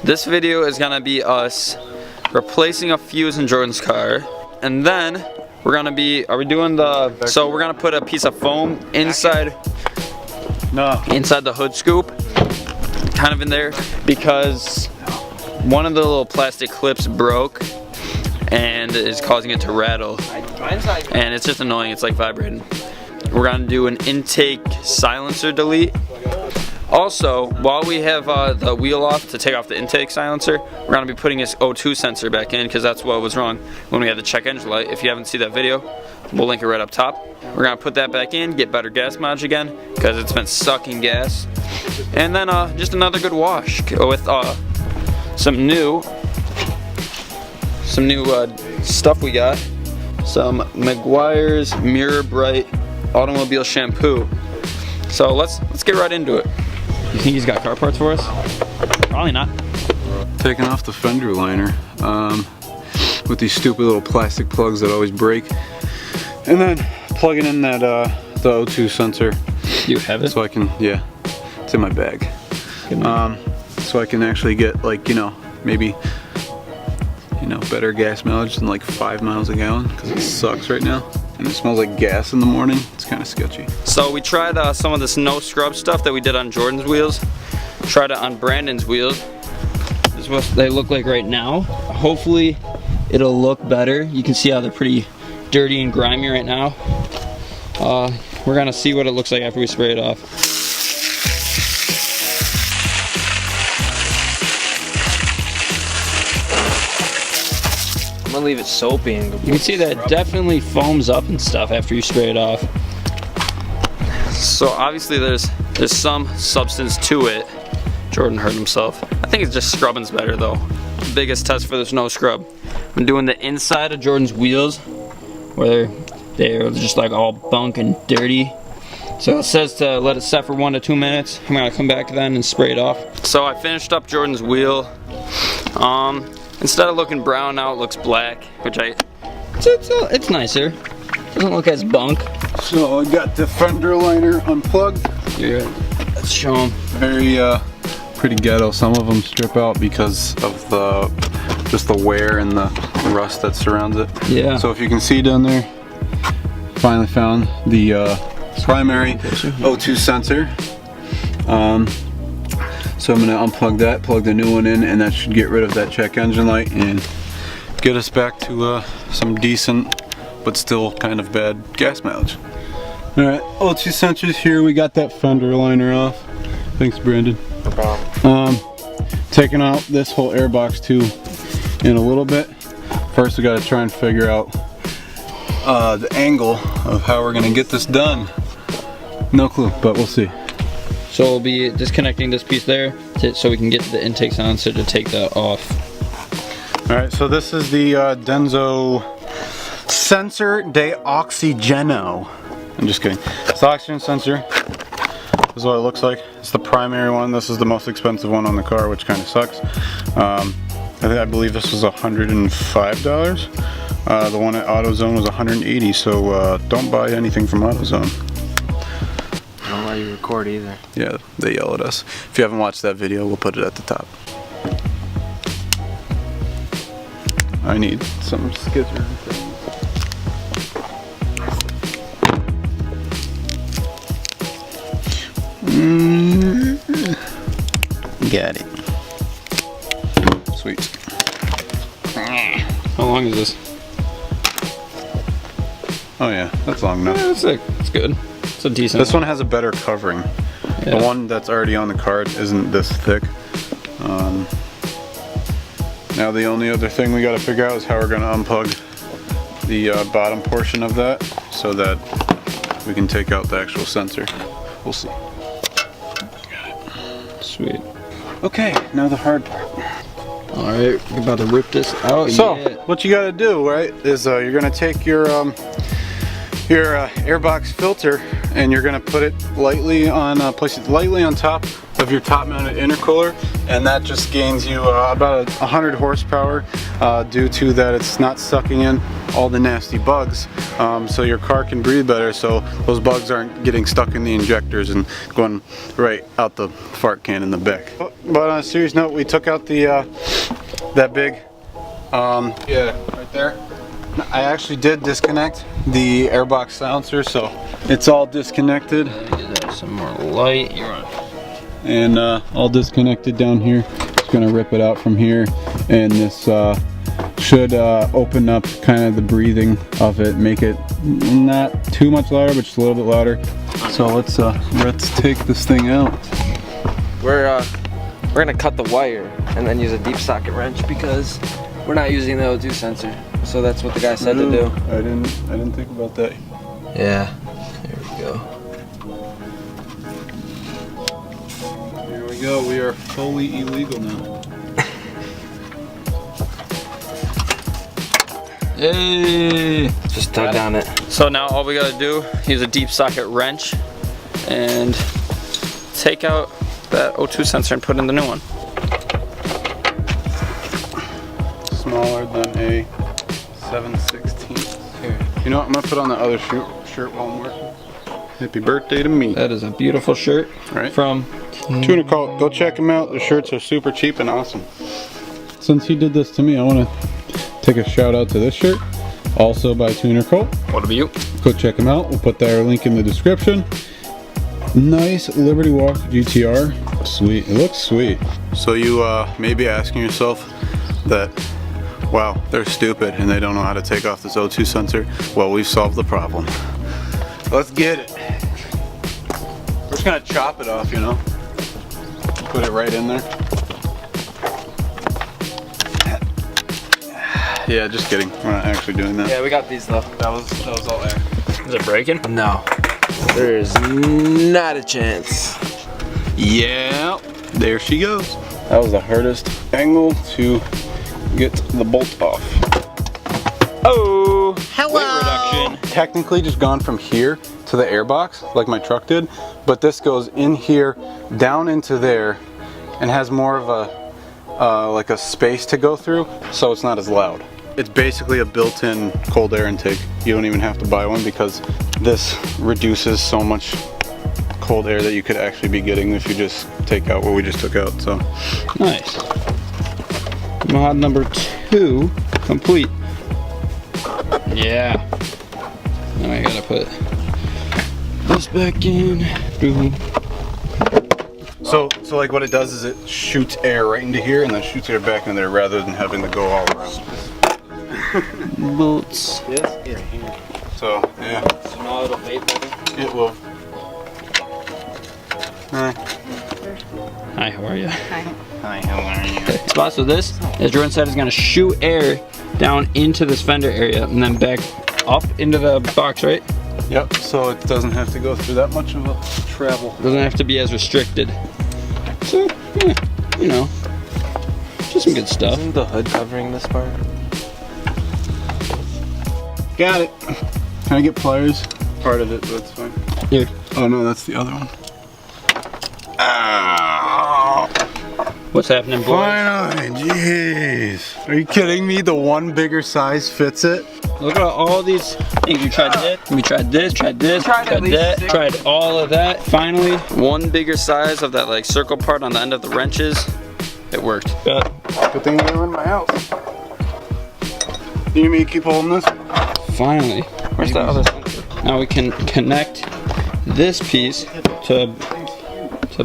This video is gonna be us replacing a fuse in Jordan's car, and then we're gonna be, we're gonna put a piece of foam inside the hood scoop, kind of in there, because one of the little plastic clips broke and is causing it to rattle, and it's just annoying. It's like vibrating. We're gonna do an intake silencer delete. Also, while we have the wheel off to take off the intake silencer, we're gonna be putting this O2 sensor back in, because that's what was wrong when we had the check engine light. If you haven't seen that video, we'll link it right up top. We're gonna put that back in, get better gas mileage again, because it's been sucking gas. And then just another good wash with some new stuff we got. Some Meguiar's Mirror Bright automobile shampoo. So let's get right into it. You think he's got car parts for us? Probably not. Taking off the fender liner with these stupid little plastic plugs that always break, and then plugging in that the O2 sensor. You have it? So I can, yeah, it's in my bag. So I can actually get, like, maybe better gas mileage than like 5 miles a gallon, because it sucks right now. And it smells like gas in the morning. It's kind of sketchy. So we tried some of this no scrub stuff that we did on Jordan's wheels. Tried it on Brandon's wheels. This is what they look like right now. Hopefully it'll look better. You can see how they're pretty dirty and grimy right now. We're gonna see what it looks like after we spray it off. I'm gonna leave it soapy and you can see that it definitely foams up and stuff after you spray it off. So obviously there's some substance to it. Jordan hurt himself. I think it's just scrubbing's better though. Biggest test for this no scrub. I'm doing the inside of Jordan's wheels where they're just like all bunk and dirty. So it says to let it set for 1 to 2 minutes. I'm gonna come back then and spray it off. So I finished up Jordan's wheel. Instead of looking brown now, it looks black, which it's nicer. Doesn't look as bunk. So I got the fender liner unplugged. Yeah, let's show them. Very pretty ghetto. Some of them strip out because of just the wear and the rust that surrounds it. Yeah. So if you can see down there, finally found the primary O2 sensor. So I'm gonna unplug that, plug the new one in, and that should get rid of that check engine light and get us back to some decent but still kind of bad gas mileage. Alright, O2 sensors here. We got that fender liner off. Thanks, Brandon. No problem. Taking out this whole air box too in a little bit. First we gotta try and figure out the angle of how we're gonna get this done. No clue, but we'll see. So we'll be disconnecting this piece there so we can get to the intake silencer to take that off. Alright, so this is the Denso Sensor de Oxygeno. I'm just kidding. It's the oxygen sensor. This is what it looks like. It's the primary one. This is the most expensive one on the car, which kind of sucks. I believe this was $105. The one at AutoZone was $180, so don't buy anything from AutoZone. Don't let you record either. Yeah, they yell at us. If you haven't watched that video, we'll put it at the top. I need some skizzer. Got it. Sweet. How long is this? Oh yeah, that's long enough. Yeah, that's sick. It's good. It's a decent. This one has a better covering. Yeah. The one that's already on the card isn't this thick. Now the only other thing we got to figure out is how we're going to unplug the bottom portion of that so that we can take out the actual sensor. We'll see. Sweet. Okay, now the hard part. Alright, we're about to rip this out. So, what you got to do, right, is you're going to take your airbox filter and you're gonna put it lightly on, place it lightly on top of your top mounted intercooler, and that just gains you about 100 horsepower due to that it's not sucking in all the nasty bugs, so your car can breathe better, so those bugs aren't getting stuck in the injectors and going right out the fart can in the back. But on a serious note, we took out the that big yeah, right there. I actually did disconnect the airbox silencer, so it's all disconnected. Some more light. You're on. And all disconnected down here. Just gonna rip it out from here, and this should open up kind of the breathing of it, make it not too much louder, but just a little bit louder. So let's take this thing out. We're gonna cut the wire and then use a deep socket wrench because we're not using the O2 sensor. So that's what the guy said to do. I didn't think about that. Yeah. There we go. Here we go. We are fully illegal now. Hey! Just tug down it. So now all we gotta do, use a deep socket wrench and take out that O2 sensor and put in the new one. Smaller than a 7/16. Here. You know what? I'm gonna put on the other shirt while I'm working. Happy birthday to me. That is a beautiful shirt Right. from Tuner Cult. Go check them out. The shirts are super cheap and awesome. Since he did this to me, I want to take a shout out to this shirt, also by Tuner Cult. What about you? Go check them out. We'll put their link in the description. Nice Liberty Walk GTR. Sweet. It looks sweet. So you may be asking yourself that, wow, they're stupid and they don't know how to take off this O2 sensor. Well, we've solved the problem. Let's get it. We're just gonna chop it off, you know. Put it right in there. Yeah, just kidding. We're not actually doing that. Yeah, we got these though. That was all air. Is it breaking? No. There's not a chance. Yeah, there she goes. That was the hardest angle to get the bolt off. Oh! Hello! Weight reduction. Technically just gone from here to the airbox like my truck did, but this goes in here, down into there, and has more of a like a space to go through, so it's not as loud. It's basically a built-in cold air intake. You don't even have to buy one because this reduces so much cold air that you could actually be getting if you just take out what we just took out. So Nice. Mod number 2 complete. Yeah. Now I gotta put this back in. So like what it does is it shoots air right into here and then shoots air back in there rather than having to go all around. Bolts. Yes, in here. So yeah, So now it'll vape better. it will. Hi. Hi, how are you? Hi, how are you? Spot, so this, as Jordan said, is gonna shoot air down into this fender area and then back up into the box, right? Yep, so it doesn't have to go through that much of a travel. Doesn't have to be as restricted. So, yeah, you know, just some good stuff. Isn't the hood covering this part? Got it. Can I get pliers? Part of it, but it's fine. Here. Oh no, that's the other one. Ow. What's happening, boys? Finally, jeez. Are you kidding me? The one bigger size fits it? Look at all these things. You tried this, we tried this, tried that, tried all of that. Finally, one bigger size of that like circle part on the end of the wrenches. It worked. Good thing you're in my house. You need me to keep holding this? Finally. Where's that other sensor? Now we can connect this piece to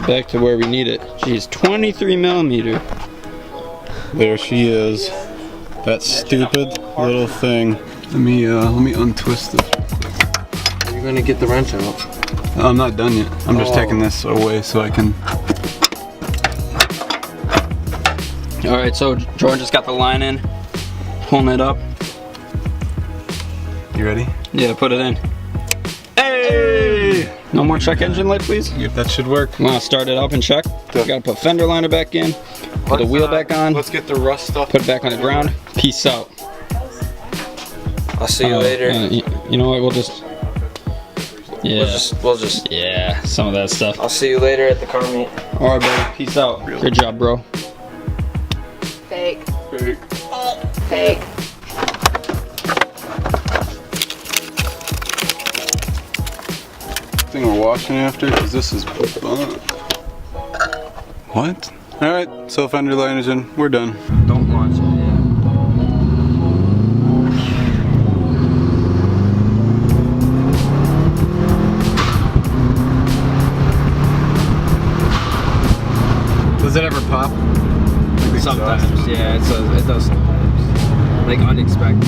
back to where we need it. Jeez, 23 millimeter. There she is. That stupid little thing. Let me untwist this. You're gonna get the wrench out. I'm not done yet. I'm just taking this away so I can. All right, so Jordan just got the line in, pulling it up. You ready? Yeah, put it in. Hey! No more check engine light, please. That should work. I'm gonna start it up and check. We gotta put fender liner back in, put the wheel back on, Let's get the rust stuff. put it back on the ground. Peace out. I'll see you later. You know what? We'll just Yeah. We'll just. Yeah, some of that stuff. I'll see you later at the car meet. Alright, buddy. Peace out. Good job, bro. Fake. Fake. Fake. Thing we're washing after, because this is bunk. What? Alright, so fender liners in, we're done. Don't launch it. Yeah. Does it ever pop? Sometimes, yeah, it does sometimes. Like unexpected.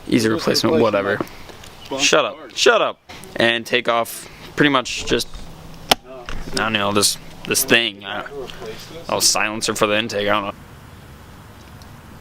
Easy replacement, whatever. Shut up. Shut up. And take off pretty much just, I don't know, this thing. Oh, silencer for the intake, I don't know.